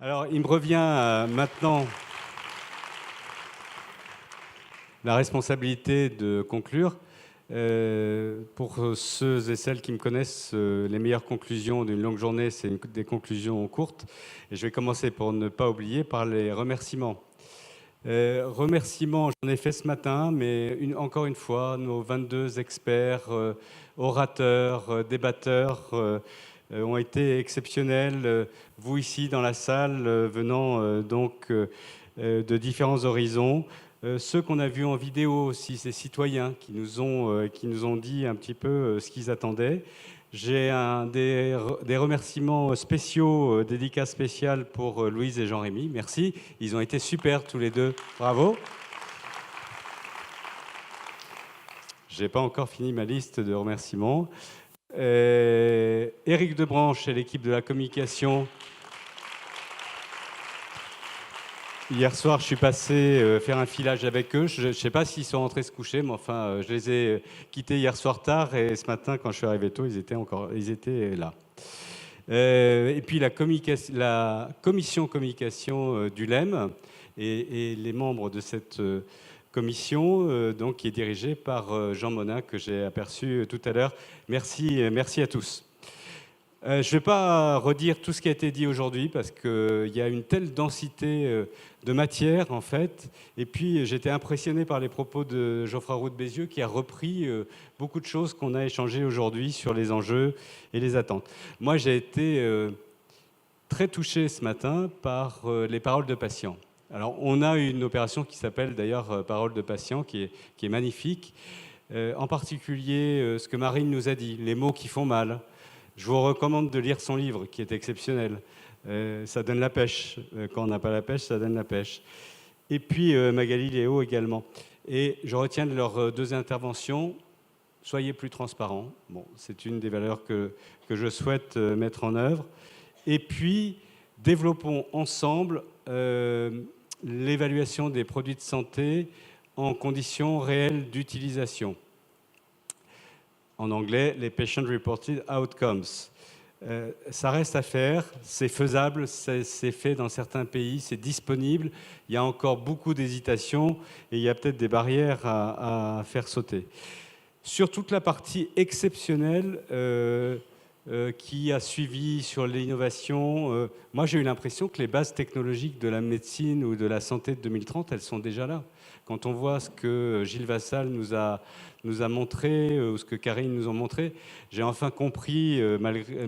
Alors, il me revient maintenant la responsabilité de conclure. Pour ceux et celles qui me connaissent, les meilleures conclusions d'une longue journée, c'est des conclusions courtes. Et je vais commencer, pour ne pas oublier, par les remerciements. Remerciements, j'en ai fait ce matin, mais encore une fois, nos 22 experts, orateurs, débatteurs ont été exceptionnels. Vous ici dans la salle, venant donc de différents horizons. Ceux qu'on a vus en vidéo aussi, ces citoyens qui nous ont dit un petit peu ce qu'ils attendaient. J'ai des remerciements spéciaux, dédicaces spéciales pour Louise et Jean-Rémy. Merci. Ils ont été super tous les deux. Bravo. Je n'ai pas encore fini ma liste de remerciements. Éric Debranche et l'équipe de la communication. Hier soir, je suis passé faire un filage avec eux. Je ne sais pas s'ils sont rentrés se coucher, mais enfin, je les ai quittés hier soir tard et ce matin, quand je suis arrivé tôt, ils étaient là. Et puis la commission communication du LEM et les membres de cette commission, donc, qui est dirigée par Jean Monin, que j'ai aperçu tout à l'heure. Merci à tous. Je ne vais pas redire tout ce qui a été dit aujourd'hui parce qu'il y a une telle densité de matière, en fait. Et puis, j'étais impressionné par les propos de Geoffroy Roux de Bézieux qui a repris beaucoup de choses qu'on a échangées aujourd'hui sur les enjeux et les attentes. Moi, j'ai été très touché ce matin par les paroles de patients. Alors, on a une opération qui s'appelle d'ailleurs Paroles de patients, qui est magnifique. En particulier, ce que Marine nous a dit, les mots qui font mal. Je vous recommande de lire son livre, qui est exceptionnel. Ça donne la pêche. Quand on n'a pas la pêche, ça donne la pêche. Et puis Magali Léo également. Et je retiens de leurs deux interventions, soyez plus transparents. Bon, c'est une des valeurs que je souhaite mettre en œuvre. Et puis, développons ensemble l'évaluation des produits de santé en conditions réelles d'utilisation. En anglais, les Patient Reported Outcomes. Ça reste à faire, c'est faisable, c'est fait dans certains pays, c'est disponible. Il y a encore beaucoup d'hésitations et il y a peut-être des barrières à faire sauter. Sur toute la partie exceptionnelle qui a suivi sur l'innovation, moi j'ai eu l'impression que les bases technologiques de la médecine ou de la santé de 2030, elles sont déjà là. Quand on voit ce que Gilles Vassal nous a montré, ou ce que Karine nous a montré, j'ai enfin compris,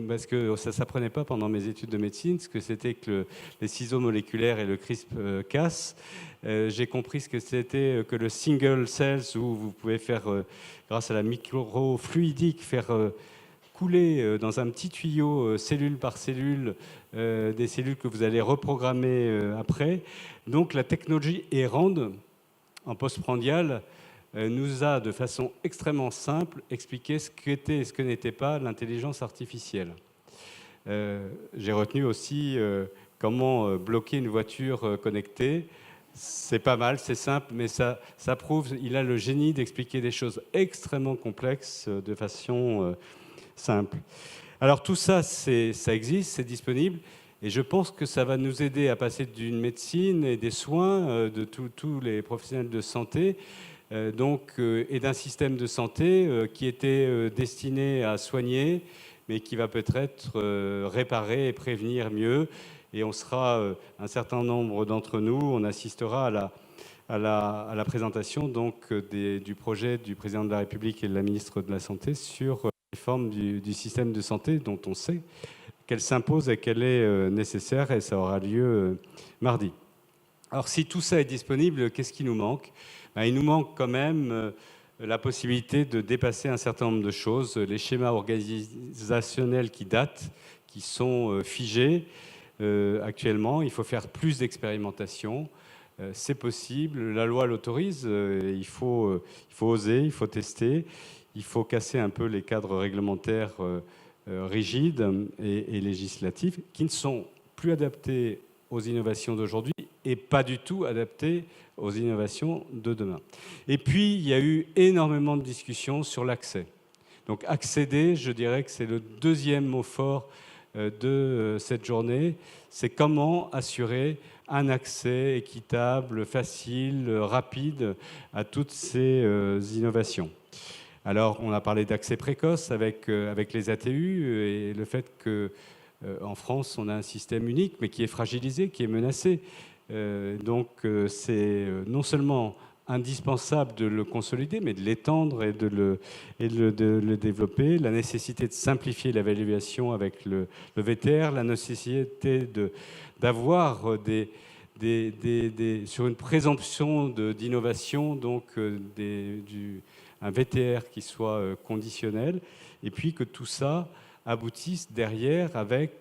parce que ça ne s'apprenait pas pendant mes études de médecine, ce que c'était que les ciseaux moléculaires et le CRISPR-Cas. J'ai compris ce que c'était que le single cells, où vous pouvez faire, grâce à la microfluidique, faire couler dans un petit tuyau, cellule par cellule, des cellules que vous allez reprogrammer après. Donc la technologie errande en postprandial nous a, de façon extrêmement simple, expliqué ce qu'était et ce que n'était pas l'intelligence artificielle. J'ai retenu aussi comment bloquer une voiture connectée. C'est pas mal, c'est simple, mais ça prouve, il a le génie d'expliquer des choses extrêmement complexes de façon simple. Alors tout ça, ça existe, c'est disponible. Et je pense que ça va nous aider à passer d'une médecine et des soins de tous les professionnels de santé, et d'un système de santé qui était destiné à soigner, mais qui va peut-être réparer et prévenir mieux. Et on sera, un certain nombre d'entre nous, on assistera à la présentation donc, du projet du président de la République et de la ministre de la Santé sur la réforme du système de santé, dont on sait qu'elle s'impose et qu'elle est nécessaire, et ça aura lieu mardi. Alors si tout ça est disponible, qu'est-ce qui nous manque ? Il nous manque quand même la possibilité de dépasser un certain nombre de choses, les schémas organisationnels qui datent, qui sont figés actuellement. Il faut faire plus d'expérimentation, c'est possible, la loi l'autorise, il faut oser, il faut tester, il faut casser un peu les cadres réglementaires rigides et législatifs qui ne sont plus adaptés aux innovations d'aujourd'hui et pas du tout adaptés aux innovations de demain. Et puis, il y a eu énormément de discussions sur l'accès. Donc, accéder, je dirais que c'est le deuxième mot fort de cette journée, c'est comment assurer un accès équitable, facile, rapide à toutes ces innovations. Alors, on a parlé d'accès précoce avec les ATU et le fait qu'en France, on a un système unique, mais qui est fragilisé, qui est menacé. Donc, c'est non seulement indispensable de le consolider, mais de l'étendre et de le développer. La nécessité de simplifier l'évaluation avec le VTR, la nécessité d'avoir sur une présomption d'innovation, donc un VTR qui soit conditionnel, et puis que tout ça aboutisse derrière avec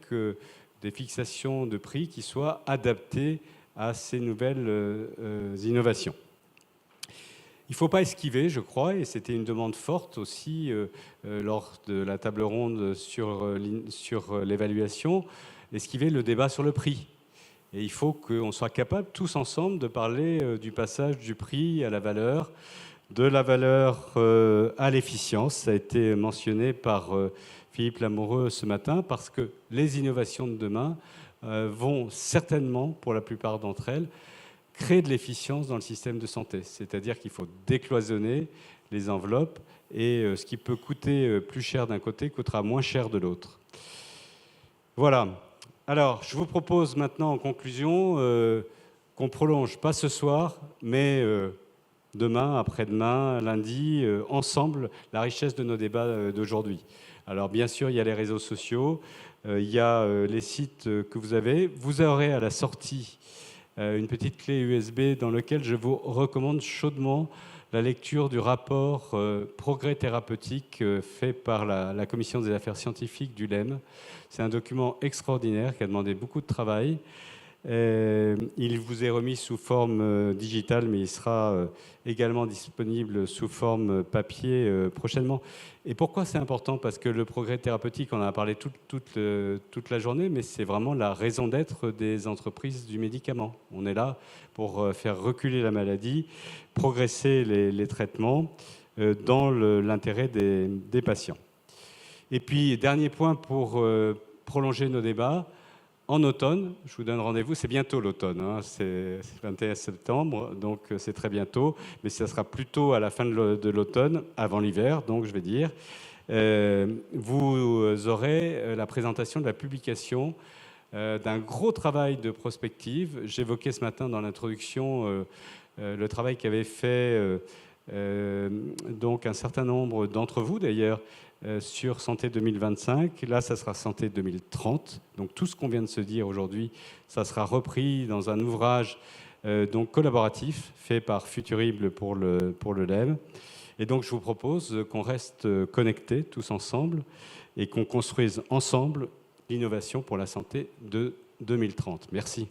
des fixations de prix qui soient adaptées à ces nouvelles innovations. Il ne faut pas esquiver, je crois, et c'était une demande forte aussi lors de la table ronde sur l'évaluation, esquiver le débat sur le prix. Et il faut qu'on soit capable, tous ensemble, de parler du passage du prix à la valeur, de la valeur à l'efficience. Ça a été mentionné par Philippe Lamoureux ce matin, parce que les innovations de demain vont certainement, pour la plupart d'entre elles, créer de l'efficience dans le système de santé. C'est-à-dire qu'il faut décloisonner les enveloppes et ce qui peut coûter plus cher d'un côté coûtera moins cher de l'autre. Voilà. Alors, je vous propose maintenant, en conclusion, qu'on prolonge, pas ce soir, mais demain, après-demain, lundi, ensemble, la richesse de nos débats d'aujourd'hui. Alors, bien sûr, il y a les réseaux sociaux, il y a les sites que vous avez. Vous aurez à la sortie une petite clé USB dans laquelle je vous recommande chaudement la lecture du rapport Progrès thérapeutique fait par la Commission des affaires scientifiques du LEM. C'est un document extraordinaire qui a demandé beaucoup de travail. Il vous est remis sous forme digitale, mais il sera également disponible sous forme papier prochainement. Et pourquoi c'est important? Parce que le progrès thérapeutique, on en a parlé toute la journée, mais c'est vraiment la raison d'être des entreprises du médicament. On est là pour faire reculer la maladie, progresser les traitements dans l'intérêt des patients. Et puis, dernier point pour prolonger nos débats. En automne, je vous donne rendez-vous, c'est bientôt l'automne, hein, c'est 21 septembre, donc c'est très bientôt, mais ça sera plutôt à la fin de l'automne, avant l'hiver, donc je vais dire. Vous aurez la présentation de la publication d'un gros travail de prospective. J'évoquais ce matin dans l'introduction le travail qu'avait fait donc un certain nombre d'entre vous d'ailleurs, sur Santé 2025. Là, ça sera Santé 2030. Donc tout ce qu'on vient de se dire aujourd'hui, ça sera repris dans un ouvrage donc collaboratif fait par Futurible pour le LEM. Et donc je vous propose qu'on reste connectés tous ensemble et qu'on construise ensemble l'innovation pour la santé de 2030. Merci.